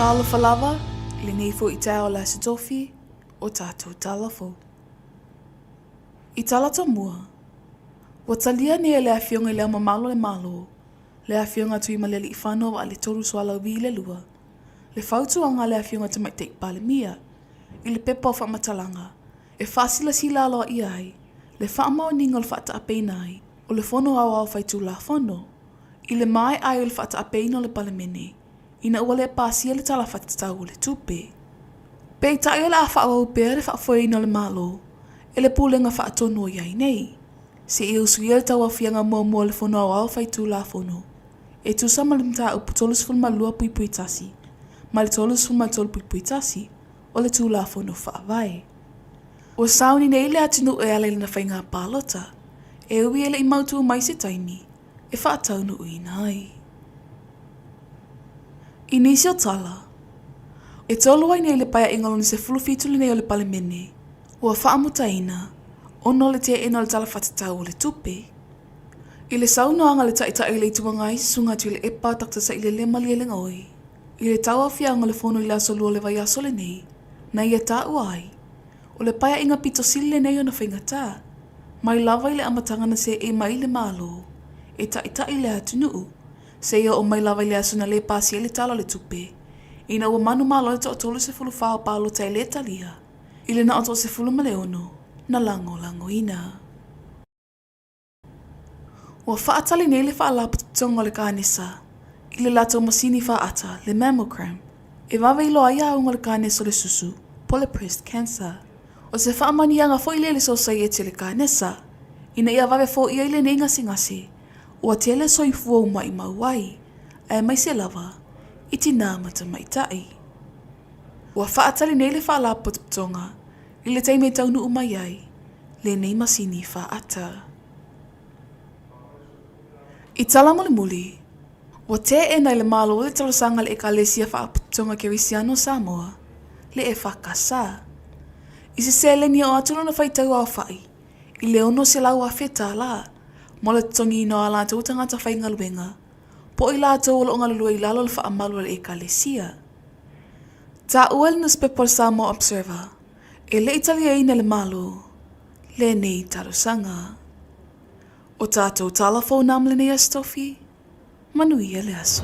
tala falava, le nei fo i tau la sitofi, o tātou tala fo. I tala ta mua, wa talia ni e le awhionga le ama malo le malo, le awhionga tui ma le li whanau wa le toru swala wi le lua, le whautuanga le awhionga ta mai teik pale mia, i le pepa o whamatalanga, e whasila sila aloa i ai, le whaamau ninga le whata apeina ai, o le whono au au whaitu la whono, i le mai ai o le whata apeina o le pale mene, ina ua le pāsia le tala whatatau o le tupe. Pei tai o le a whaau pēr le whaafoina o le malo, e le pūlenga whaatono iai nei. Se i usu i le tau a whianga mua le whono au au whaitu la whono. E tu sama le mta upu tolus fulma lua pui pui tasi, ma le tolus fulma tolu pui pui tasi, o le tu la whono whaavai. Ua sauni nei le atinu e ale na whainga pālota, e ui ele i mautu mai se taimi, e whaataunu ui nai. I nisi o tala, e tolu ai nei le paia ingaloni se fulufituli nei o le pale mene, ua whaamutaina, ono le tea ena le tala whatatau o le tupe. I le saunoanga le taita i le ituanga i sunga tu le epa takta sa i le lema lielenga oi. I le taua fianga le fono i la solua le vai aso le nei, na ia ta uai, o le paia inga pito sili le nei o na whaingata, mai lava i le amatanga na se e mai le malo, e taita i le atunuu, se ia o mai lava i le aso na le pasi e le tala le tupe, ina ua manu malo le to'atolu se fulu whao palo tai le talia, i le na oto se fulu maleono, na lango ina. Ua whaatali nei le whaalapa tonga le kānesa, i le lato masini whaata le mammogram, e wawe ilo aia aunga le kānesa le susu, polypressed cancer. O se whaamanianga fo i le sosai e te le kānesa, ina ia wawe fo i le nei ngasi, ua tele soifua uma i mauai, e mai se lava, i tina mata mai tai. Ua whaatali nei le whaalapa tonga, i le teime taunu umai ai, le nei masini whaata. I tala muli, wa te e nei le malo le talosanga le ekalesia whaaputonga Kerisiano Samoa, le e whakasa. I se sele ni o atulu na whaitau au whai, i le ono se lau a wheta la, mo le tongi no ala tau tangata whainga luenga, po i la tau o ngalulua i lalo le whaamalu le ekalesia. Ta uel na Spepol Samoa Observer, e le Italia ina le malo, le nei talosanga. O tātou talafo nam le nei astofi, manuia le aso.